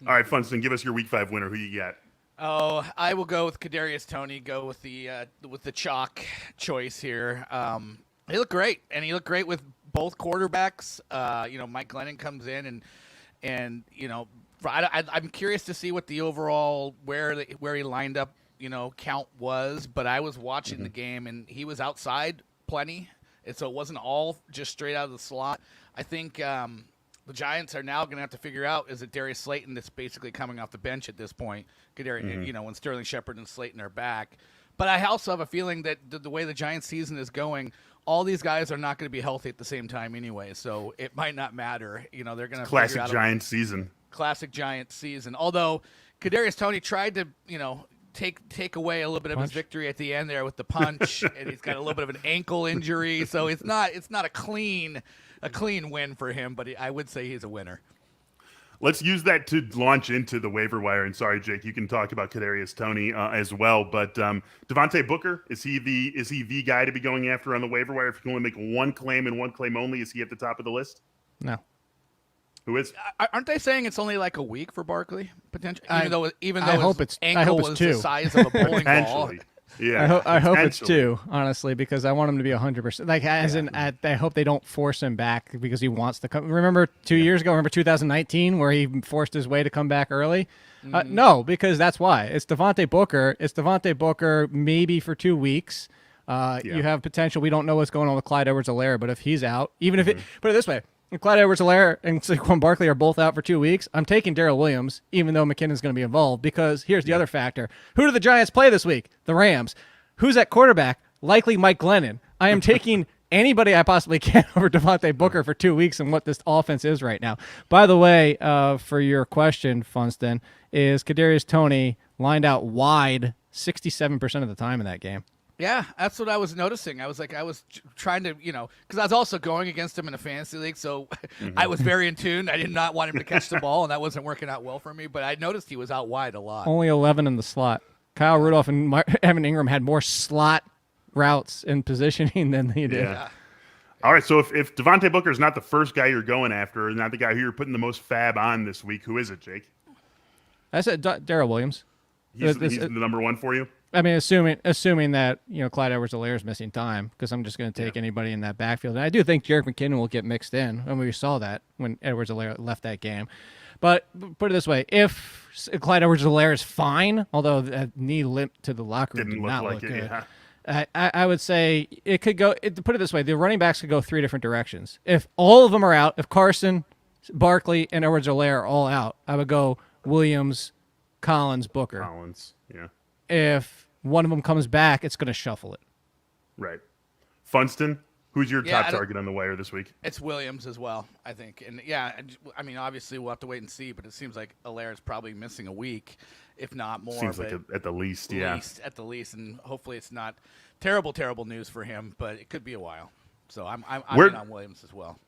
All right, Funston, give us your Week 5 winner. Who you got? Oh, I will go with Kadarius Toney. Go with the chalk choice here. He looked great, and he looked great with both quarterbacks. Mike Glennon comes in, and I'm curious to see what the overall where he lined up, count was. But I was watching the game, and he was outside plenty, and so it wasn't all just straight out of the slot. I think the Giants are now going to have to figure out, is it Darius Slayton that's basically coming off the bench at this point? When Sterling Shepard and Slayton are back. But I also have a feeling that the way the Giants season is going, all these guys are not going to be healthy at the same time anyway, so it might not matter. They're going to classic Giants season. Classic Giants season. Although Kadarius Toney tried to, take away a little bit of his victory at the end there with the punch, and he's got a little bit of an ankle injury, so it's not a clean win for him, but I would say he's a winner. Let's use that to launch into the waiver wire. And sorry, Jake, you can talk about Kadarius Toney as well. But Devontae Booker, is he the guy to be going after on the waiver wire? If you can only make one claim and one claim only, is he at the top of the list? No. Who is? Aren't they saying it's only like a week for Barkley potentially? Even though I hope his it's ankle was two. the size of a bowling ball. Yeah, I hope it's 2, honestly, because I want him to be 100%. I hope they don't force him back because he wants to come. Remember 2 years ago? Remember 2019 where he forced his way to come back early? No, because that's why. It's Devontae Booker. It's Devontae Booker maybe for 2 weeks. You have potential. We don't know what's going on with Clyde Edwards-Helaire, but if he's out, even if put it this way, if Clyde Edwards-Helaire and Saquon Barkley are both out for 2 weeks, I'm taking Darrel Williams, even though McKinnon's going to be involved, because here's the other factor. Who do the Giants play this week? The Rams. Who's at quarterback? Likely Mike Glennon. I am taking anybody I possibly can over Devontae Booker for 2 weeks and what this offense is right now. By the way, for your question, Funston, is Kadarius Toney lined out wide 67% of the time in that game. Yeah, that's what I was noticing. I was trying to, because I was also going against him in a fantasy league, so I was very in tune. I did not want him to catch the ball, and that wasn't working out well for me, but I noticed he was out wide a lot. Only 11 in the slot. Kyle Rudolph and Evan Ingram had more slot routes and positioning than he did. Yeah. All right, so if Devontae Booker is not the first guy you're going after, not the guy who you're putting the most fab on this week, who is it, Jake? I said Darrel Williams. He's the number one for you? I mean, assuming that Clyde Edwards-Helaire is missing time, because I'm just going to take anybody in that backfield. And I do think Jerick McKinnon will get mixed in, and we saw that when Edwards-Helaire left that game. But put it this way: if Clyde Edwards-Helaire is fine, although that knee limp to the locker room did not look good, I would say it could go. Put it this way: the running backs could go 3 different directions. If all of them are out, if Carson, Barkley, and Edwards-Helaire are all out, I would go Williams, Collins, Booker. Collins, yeah. If one of them comes back, it's going to shuffle it. Right. Funston, who's your top target on the wire this week? It's Williams as well, I think. And, obviously we'll have to wait and see, but it seems like Helaire is probably missing a week, if not more. Seems like at the least, yeah. At the least, and hopefully it's not terrible news for him, but it could be a while. So I'm in on Williams as well.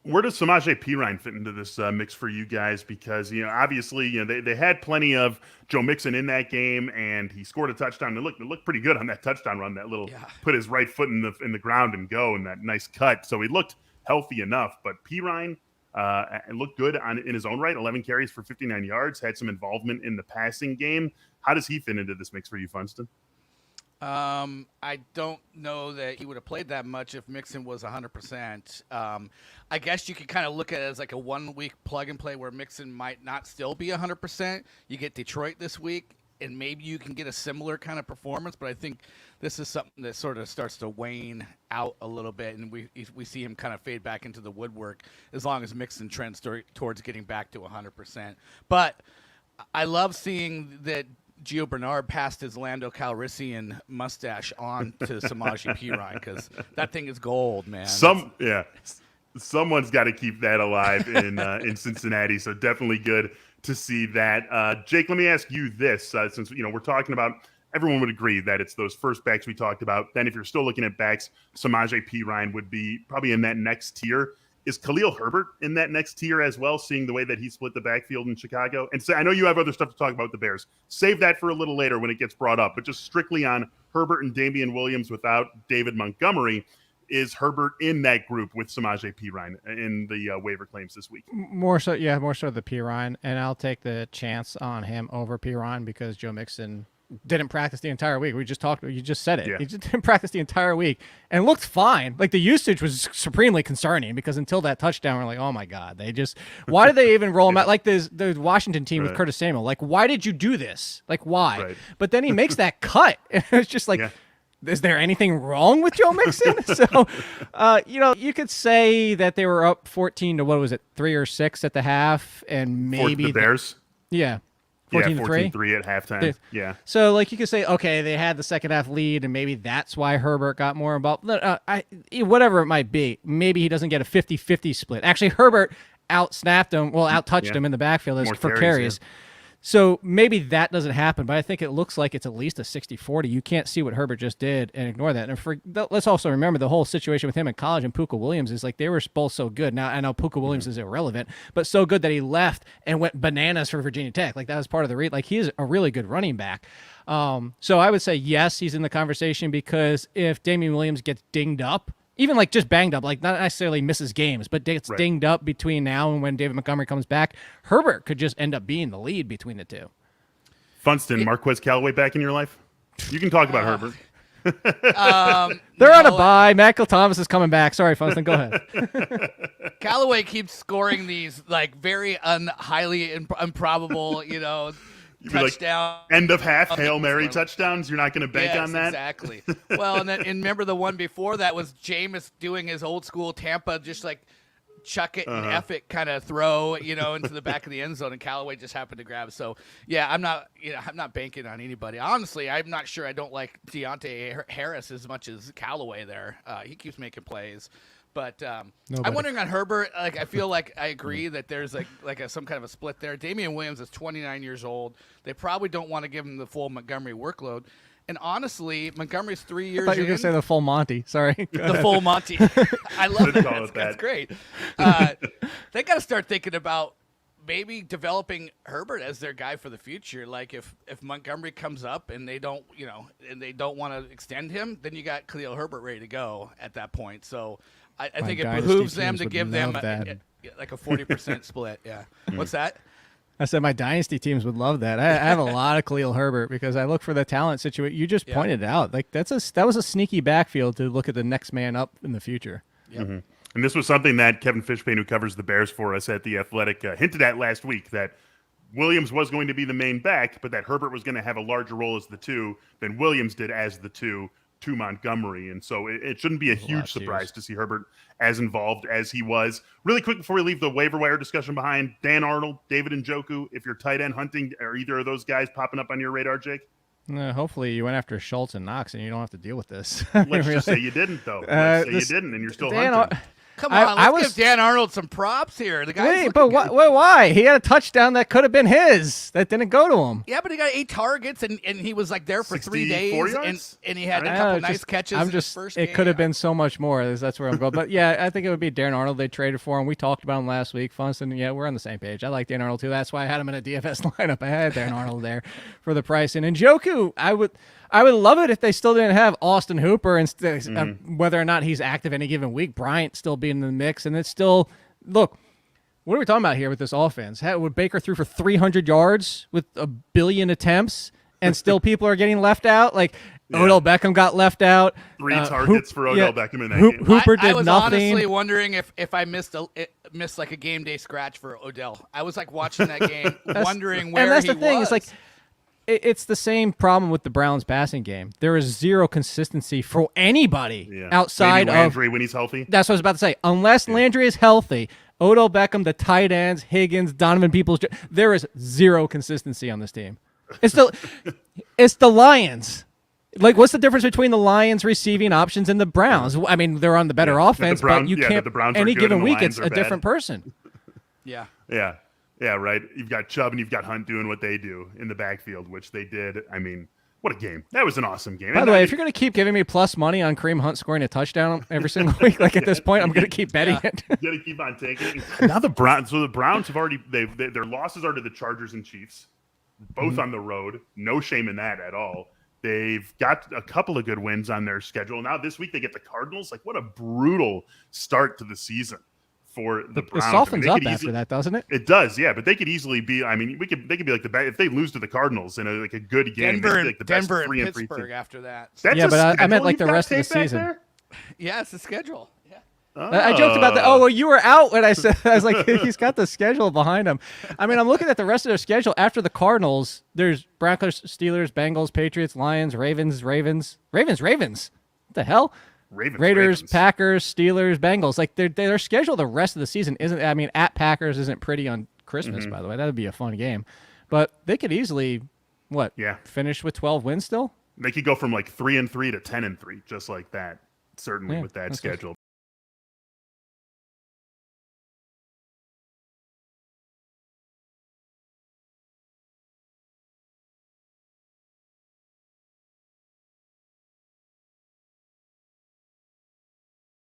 Where does Samaje Perine fit into this mix for you guys? Because, obviously, they had plenty of Joe Mixon in that game, and he scored a touchdown. It looked pretty good on that touchdown run, that little put his right foot in the ground and go, and that nice cut. So he looked healthy enough. But Perine looked good in his own right, 11 carries for 59 yards, had some involvement in the passing game. How does he fit into this mix for you, Funston? I don't know that he would have played that much if Mixon was 100%. I guess you could kind of look at it as like a 1 week plug and play where Mixon might not still be 100%. You get Detroit this week, and maybe you can get a similar kind of performance, but I think this is something that sort of starts to wane out a little bit, and we see him kind of fade back into the woodwork as long as Mixon trends towards getting back to 100%. But I love seeing that Gio Bernard passed his Lando Calrissian mustache on to Samaje Perine, because that thing is gold, man. Someone's got to keep that alive in Cincinnati, so definitely good to see that. Jake, let me ask you this, since we're talking about, everyone would agree that it's those first backs we talked about. Then if you're still looking at backs, Samaje Perine would be probably in that next tier. Is Khalil Herbert in that next tier as well, seeing the way that he split the backfield in Chicago? And so I know you have other stuff to talk about with the Bears. Save that for a little later when it gets brought up. But just strictly on Herbert and Damian Williams without David Montgomery, is Herbert in that group with Samaje Perine in the waiver claims this week? More so the Perine, and I'll take the chance on him over Perine because Joe Mixon didn't practice the entire week. You just said it. Yeah. He just didn't practice the entire week and looked fine. Like the usage was supremely concerning because until that touchdown, we're like, oh my God, why did they even roll him out? Like the Washington team with Curtis Samuel. Like, why did you do this? Like, why? Right. But then he makes that cut. And it's just like, is there anything wrong with Joe Mixon? So, you could say that they were up 14 to, what was it, 3 or 6 at the half, and maybe the Bears. 14-3 at halftime. Yeah. So, like, you could say, okay, they had the second half lead, and maybe that's why Herbert got more involved. Whatever it might be, maybe he doesn't get a 50-50 split. Actually, Herbert out-touched him in the backfield for carries. So maybe that doesn't happen, but I think it looks like it's at least a 60-40. You can't see what Herbert just did and ignore that. And let's also remember the whole situation with him in college and Puka Williams is like they were both so good. Now, I know Puka Williams is irrelevant, but so good that he left and went bananas for Virginia Tech. Like that was part of the read. Like he is a really good running back. So I would say yes, he's in the conversation because if Damian Williams gets dinged up, even like just banged up, like not necessarily misses games, but gets dinged up between now and when David Montgomery comes back, Herbert could just end up being the lead between the two. Funston, Marquez, Callaway back in your life? You can talk about Herbert. They're on a bye. Michael Thomas is coming back. Sorry, Funston, go ahead. Callaway keeps scoring these like very highly improbable, touchdown. Like, end of half, Hail Mary touchdowns. You're not going to bank on that? Exactly. Well, and remember the one before that was Jameis doing his old school Tampa, just like chuck it and F it kind of throw, into the back of the end zone, and Callaway just happened to grab. So yeah, I'm not banking on anybody. Honestly, I'm not sure. I don't like Deontay Harris as much as Callaway there. He keeps making plays. But I'm wondering on Herbert. Like I feel like I agree that there's some kind of a split there. Damian Williams is 29 years old. They probably don't want to give him the full Montgomery workload. And honestly, Montgomery's 3 years. I thought you were going to say the full Monty. Sorry, the full Monty. I love that. That's great. They got to start thinking about maybe developing Herbert as their guy for the future. Like if Montgomery comes up and they don't want to extend him, then you got Khalil Herbert ready to go at that point. So. I think it behooves them to give them like a 40% split. Yeah. What's that? I said my dynasty teams would love that. I have a lot of Khalil Herbert because I look for the talent situation. You just pointed it out. Like that was a sneaky backfield to look at the next man up in the future. Yep. Mm-hmm. And this was something that Kevin Fishbane, who covers the Bears for us at The Athletic, hinted at last week, that Williams was going to be the main back, but that Herbert was going to have a larger role as the 2 than Williams did as the 2 to Montgomery. And so it shouldn't be a huge surprise to see Herbert as involved as he was. Really quick before we leave the waiver wire discussion behind, Dan Arnold, David Njoku, if you're tight end hunting, are either of those guys popping up on your radar, Jake? Hopefully you went after Schultz and Knox and you don't have to deal with this. Let's just say you didn't, though. Let's say you didn't, and you're still hunting. Come on, let's give Dan Arnold some props here. The guy. Why? He had a touchdown that could have been his that didn't go to him. Yeah, but he got 8 targets and he was like there for 3 days and he had a couple nice catches. in his first game. It could have been so much more. That's where I'm going. But yeah, I think it would be Dan Arnold. They traded for him. We talked about him last week. Funston, yeah, we're on the same page. I like Dan Arnold too. That's why I had him in a DFS lineup. I had Dan Arnold there for the price. And Njoku, I would love it if they still didn't have Austin Hooper and whether or not he's active any given week. Bryant still being in the mix, and it's still look. What are we talking about here with this offense? Would Baker threw for 300 yards with 1 billion attempts, and still people are getting left out? Like Odell Beckham got left out. 3 targets for Odell Beckham in that game. Hooper did nothing. I was honestly wondering if I missed like a game day scratch for Odell. I was like watching that game, wondering where he was. And that's the thing. It's like. It's the same problem with the Browns passing game. There is zero consistency for anybody outside Maybe Landry when he's healthy. That's what I was about to say. Unless Landry is healthy, Odell Beckham, the tight ends, Higgins, Donovan Peoples, there is zero consistency on this team. It's the Lions. Like, what's the difference between the Lions receiving options and the Browns? I mean, they're on the better offense, but you can't. Any given week, it's a different person. Yeah. Yeah. Yeah, right. You've got Chubb and you've got Hunt doing what they do in the backfield, which they did. I mean, what a game. That was an awesome game. By the way, if you're going to keep giving me plus money on Kareem Hunt scoring a touchdown every single week, like at this point, I'm going to keep betting it. You're going to keep on taking it. Now the Browns have already, their losses are to the Chargers and Chiefs, both on the road. No shame in that at all. They've got a couple of good wins on their schedule. Now this week they get the Cardinals. Like, what a brutal start to the season for the Browns. It softens up after easily, that, doesn't it? It does, yeah. But they could easily be. I mean, they could be like if they lose to the Cardinals in a good game. Denver, like the Denver, best 3 and and 3 Pittsburgh team. after that. That's yeah, but I meant like the you've got rest of the tape back season. there? Yeah, it's the schedule. Yeah. I joked about that. Oh, well, you were out when I said, I was like, he's got the schedule behind him. I mean, I'm looking at the rest of their schedule. After the Cardinals, there's Broncos, Steelers, Bengals, Patriots, Lions, Ravens. What the hell? Raiders, Packers, Steelers, Bengals. Like their schedule the rest of the season isn't, I mean, at Packers isn't pretty on Christmas, by the way. That would be a fun game. But they could easily, finish with 12 wins still? They could go from like 3 and 3 to 10 and 3, just like that. Certainly with that that's schedule.